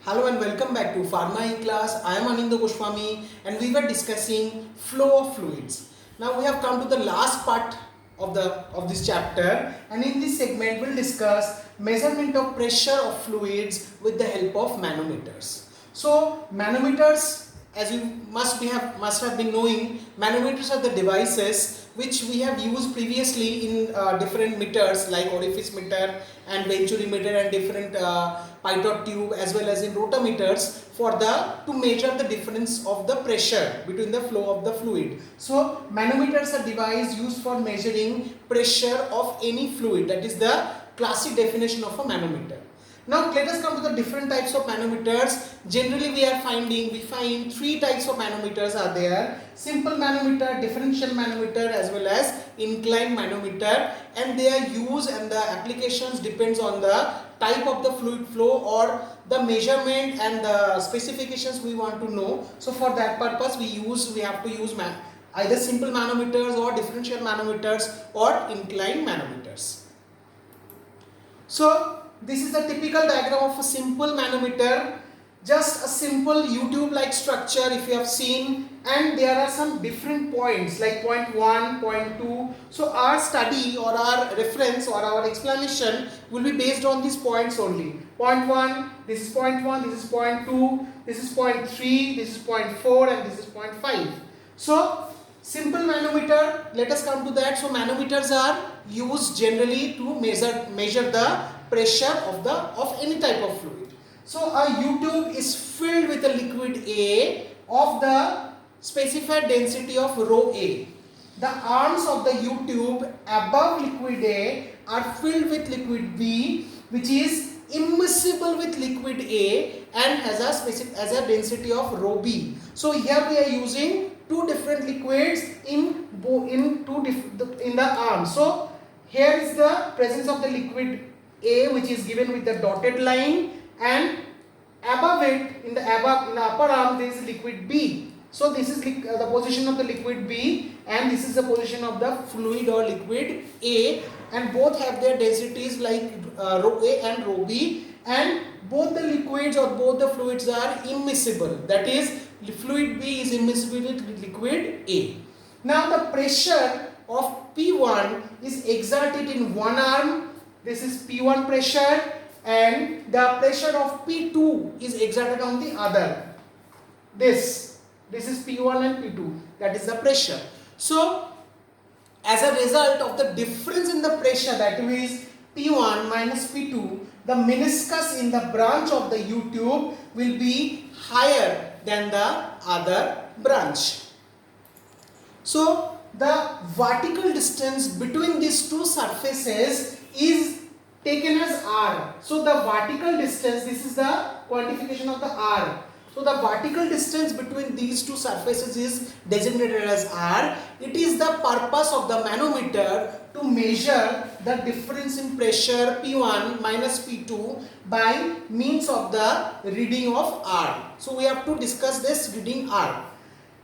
Hello and welcome back to Pharma in Class. I am Anindya Goswami and we were discussing flow of fluids. Now we have come to the last part of this chapter, and in this segment we'll discuss measurement of pressure of fluids with the help of manometers. So manometers, as you must have been knowing, manometers are the devices which we have used previously in different meters like orifice meter and venturi meter and different pitot tube, as well as in rotometers to measure the difference of the pressure between the flow of the fluid. So manometers are device used for measuring pressure of any fluid. That is the classic definition of a manometer. Now let us come to the different types of manometers. Generally we find three types of manometers are there: simple manometer, differential manometer, as well as inclined manometer, and their use and the applications depends on the type of the fluid flow or the measurement and the specifications we want to know. So for that purpose we have to use either simple manometers or differential manometers or inclined manometers. So this is a typical diagram of a simple manometer, just a simple U-tube like structure if you have seen, and there are some different points like point 1, point 2. So our study or our reference or our explanation will be based on these points only. Point 1, this is point 1, this is point 2, this is point 3, this is point 4, and this is point 5. So simple manometer, let us come to that. So manometers are used generally to measure the pressure of any type of fluid. So a U-tube is filled with a liquid A of the specified density of rho A. The arms of the U-tube above liquid A are filled with liquid B, which is immiscible with liquid A and has a density of rho B. So here we are using two different liquids in the arms. So here is the presence of the liquid A, which is given with the dotted line, and above it in the upper arm there is liquid B. So this is the position of the liquid B, and this is the position of the fluid or liquid A, and both have their densities like rho A and rho B, and both the liquids or both the fluids are immiscible. That is, fluid B is immiscible with liquid A. Now the pressure of P1 is exerted in one arm. This is P1 pressure, and the pressure of P2 is exerted on the other. This is P1 and P2, that is the pressure. So as a result of the difference in the pressure, that is P1 minus P2, the meniscus in the branch of the U-tube will be higher than the other branch. So the vertical distance between these two surfaces is taken as R. So the vertical distance, this is the quantification of the R. So the vertical distance between these two surfaces is designated as R. It is the purpose of the manometer to measure the difference in pressure P1 minus P2 by means of the reading of R. So we have to discuss this reading R.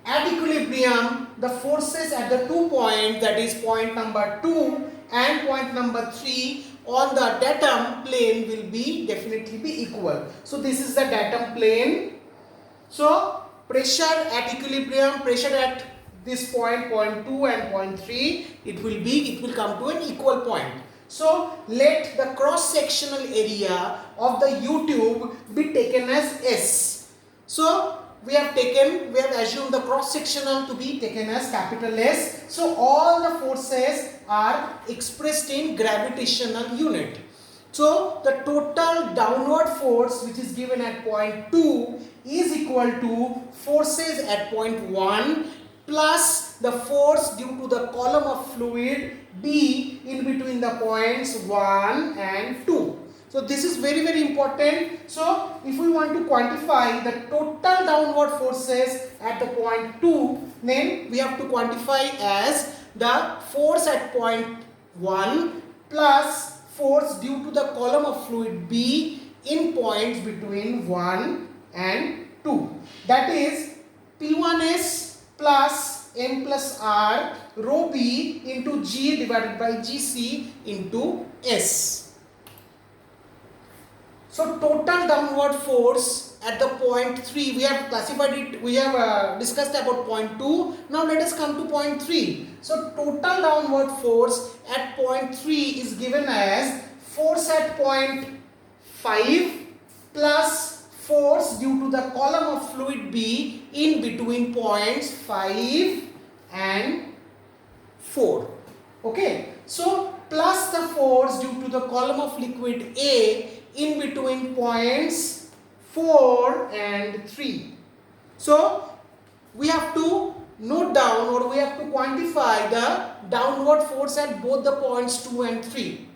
At equilibrium, the forces at the 2 points, that is point number 2 and point number 3 on the datum plane will definitely be equal. So this is the datum plane. So pressure at equilibrium, pressure at this point 2 and point 3, it will come to an equal point. So let the cross sectional area of the U-tube be taken as S. So we have assumed the cross sectional to be taken as capital S. So all the forces are expressed in gravitational unit. So the total downward force which is given at point 2 is equal to forces at point 1 plus the force due to the column of fluid B in between the points 1 and 2. So this is very, very important. So if we want to quantify the total downward forces at the point 2, then we have to quantify as the force at point 1 plus force due to the column of fluid B in points between 1 and 2. That is P1S plus M plus R rho B into G divided by GC into S. So total downward force at the point 3. We have classified it, we have discussed about point 2. Now let us come to point 3. So total downward force at point 3 is given as force at point 5 plus force due to the column of fluid B in between points 5 and 4. Okay, so plus the force due to the column of liquid A in between points 4 and 3. So we have to note down, or we have to quantify the downward force at both the points 2 and 3.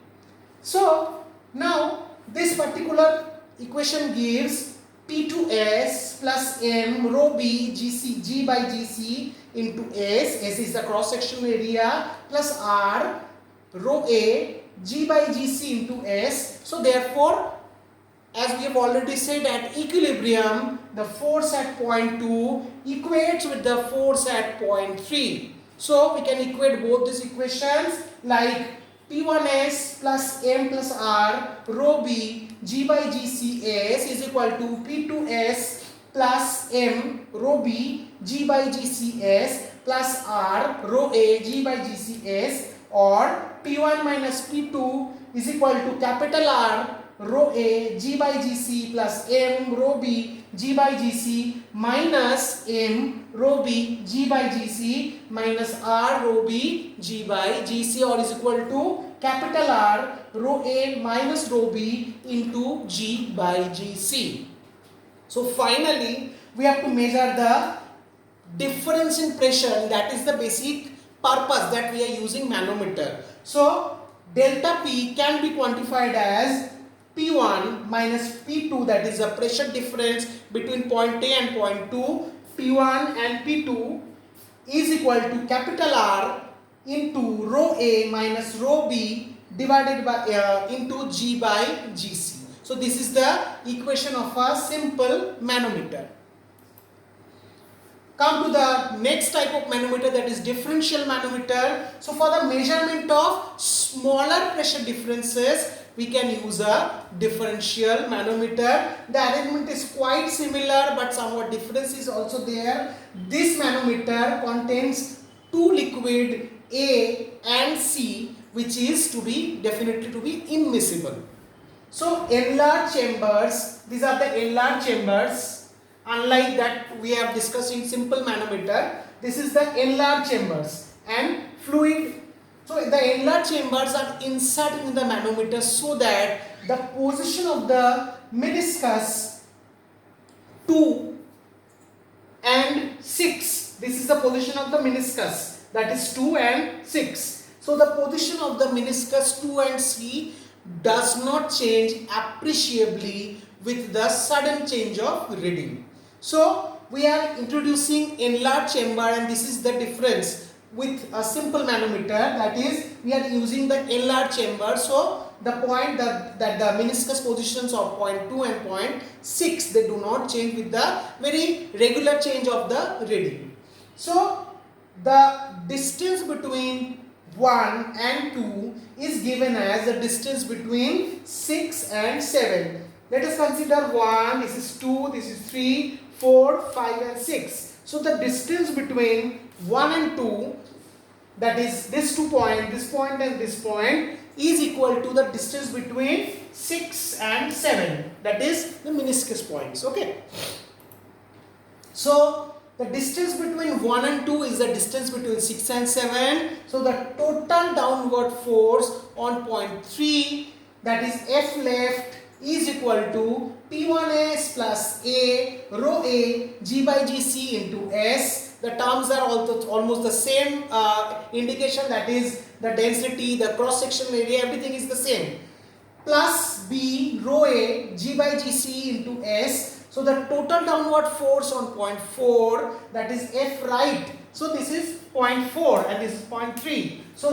So now this particular equation gives P2S plus M rho B G by GC into S. S is the cross sectional area, plus R rho A G by GC into S. So therefore, as we have already said, at equilibrium the force at point 2 equates with the force at point 3. So we can equate both these equations like P1S plus M plus R rho B G by GC S is equal to P2S plus M rho B G by GC S plus R rho A G by GC S, or P1 minus P2 is equal to capital R rho A G by GC plus M rho B G by GC minus M rho B G by GC minus R rho B G by GC, or is equal to capital R rho A minus rho B into G by GC. So finally we have to measure the difference in pressure. That is the basic purpose that we are using manometer. So delta P can be quantified as P1 minus P2, that is the pressure difference between point A and point 2. P1 and P2 is equal to capital R into rho A minus rho B divided by into G by GC. So this is the equation of a simple manometer. Come to the next type of manometer, that is differential manometer. So for the measurement of smaller pressure differences, we can use a differential manometer. The arrangement is quite similar, but somewhat difference is also there. This manometer contains two liquid A and C, which is definitely to be immiscible. So enlarged chambers, these are the enlarged chambers. Unlike that we have discussed in simple manometer, this is the enlarged chambers and fluid. So the enlarged chambers are inserted in the manometer so that the position of the meniscus 2 and 6, this is the position of the meniscus, that is 2 and 6. So the position of the meniscus 2 and 3 does not change appreciably with the sudden change of reading. So we are introducing enlarged chamber, and this is the difference with a simple manometer, that is we are using the enlarged chamber. So the point that the meniscus positions of point 2 and point 6, they do not change with the very regular change of the reading. So the distance between 1 and 2 is given as the distance between 6 and 7. Let us consider 1, this is 2, this is 3, 4, 5 and 6. So the distance between 1 and 2, that is this 2 point, this point and this point, is equal to the distance between 6 and 7, that is the meniscus points. Okay. So the distance between 1 and 2 is the distance between 6 and 7. So the total downward force on point 3, that is F left, is equal to P1S plus A rho A G by GC into S. The terms are also almost the same indication, that is the density, the cross sectional area, everything is the same. Plus B rho A G by GC into S. So the total downward force on point 4, that is F right. So this is point 4 and this is point 3. So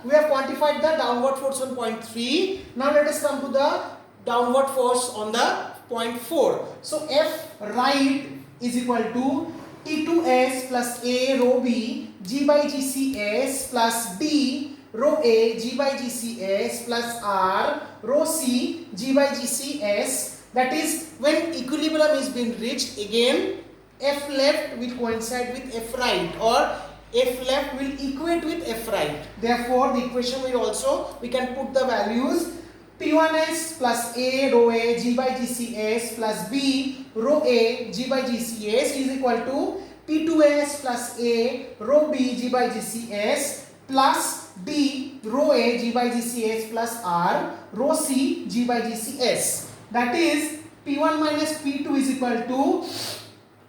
we have quantified the downward force on point 3. Now let us come to the downward force on the point 4. So F right is equal to T2S plus A rho B G by GCS plus B rho A G by GCS plus R rho C G by GCS That is, when equilibrium is being reached, again F left will coincide with F right, or F left will equate with F right. Therefore, the equation will also, we can put the values P1s plus A rho A G by GCS plus B rho A G by GCS is equal to P2s plus A rho B G by GCS plus B rho A G by GCS plus R rho C G by GCS. That is, P1 minus P2 is equal to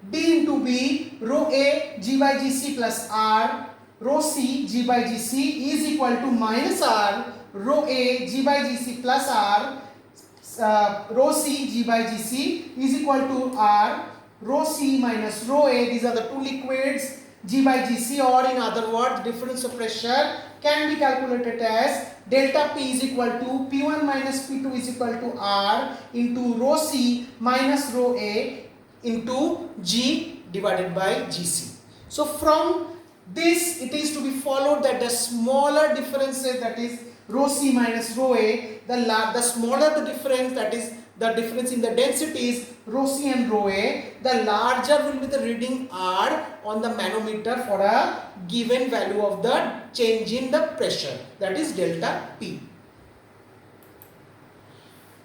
D into B rho A G by GC plus R rho C G by GC is equal to minus R rho A G by GC plus R rho C G by GC is equal to R rho C minus rho A. These are the two liquids. G by GC, or in other words, difference of pressure can be calculated as delta P is equal to P1 minus P2 is equal to R into rho C minus rho A into G divided by GC. So from this it is to be followed that the smaller differences, that is rho C minus rho A, the smaller the difference, that is the difference in the densities rho C and rho A, the larger will be the reading R on the manometer for a given value of the change in the pressure, that is delta P.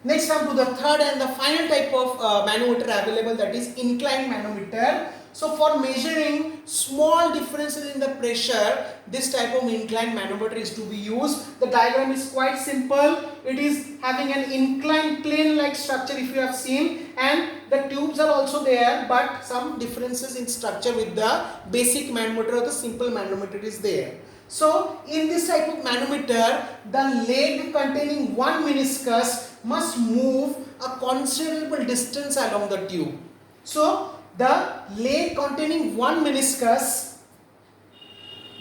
Next, come to the third and the final type of manometer available, that is inclined manometer. So for measuring small differences in the pressure, this type of inclined manometer is to be used. The diagram is quite simple. It is having an inclined plane like structure, if you have seen, and the tubes are also there, but some differences in structure with the basic manometer or the simple manometer is there. So in this type of manometer, the leg containing one meniscus must move a considerable distance along the tube. So the leg containing one meniscus,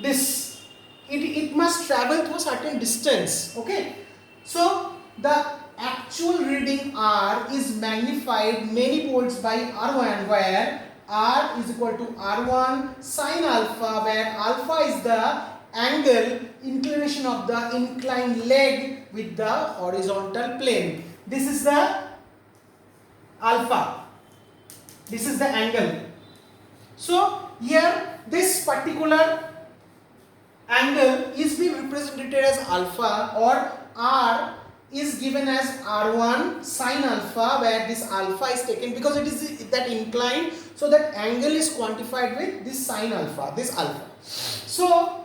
it must travel to a certain distance. Okay, so the actual reading R is magnified many folds by R1, where R is equal to R1 sine alpha, where alpha is the angle inclination of the inclined leg with the horizontal plane. This is the alpha, this is the angle. So here this particular angle is being represented as alpha, or R is given as R1 sine alpha, where this alpha is taken because it is that inclined, so that angle is quantified with this sine alpha, this alpha. So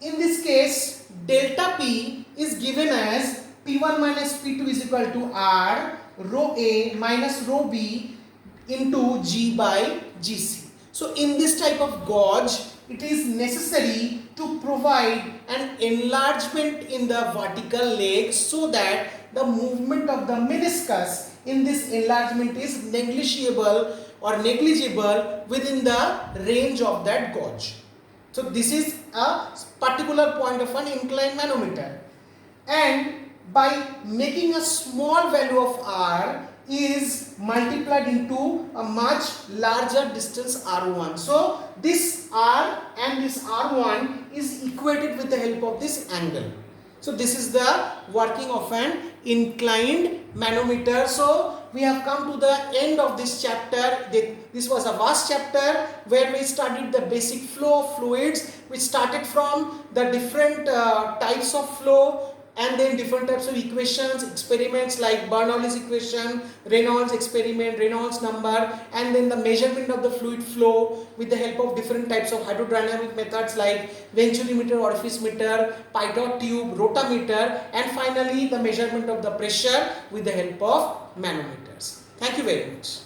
in this case, delta P is given as P1 minus P2 is equal to R rho A minus rho B into G by GC. So in this type of gauge, it is necessary to provide an enlargement in the vertical leg so that the movement of the meniscus in this enlargement is negligible within the range of that gauge. So this is a particular point of an inclined manometer, and by making a small value of R is multiplied into a much larger distance R1. So this R and this R1 is equated with the help of this angle. So this is the working of an inclined manometer. So we have come to the end of this chapter. This was a vast chapter where we studied the basic flow of fluids. We started from the different types of flow, and then different types of equations, experiments like Bernoulli's equation, Reynolds experiment, Reynolds number, and then the measurement of the fluid flow with the help of different types of hydrodynamic methods like Venturimeter, orifice meter, pitot tube, rotameter, and finally the measurement of the pressure with the help of manometers. Thank you very much.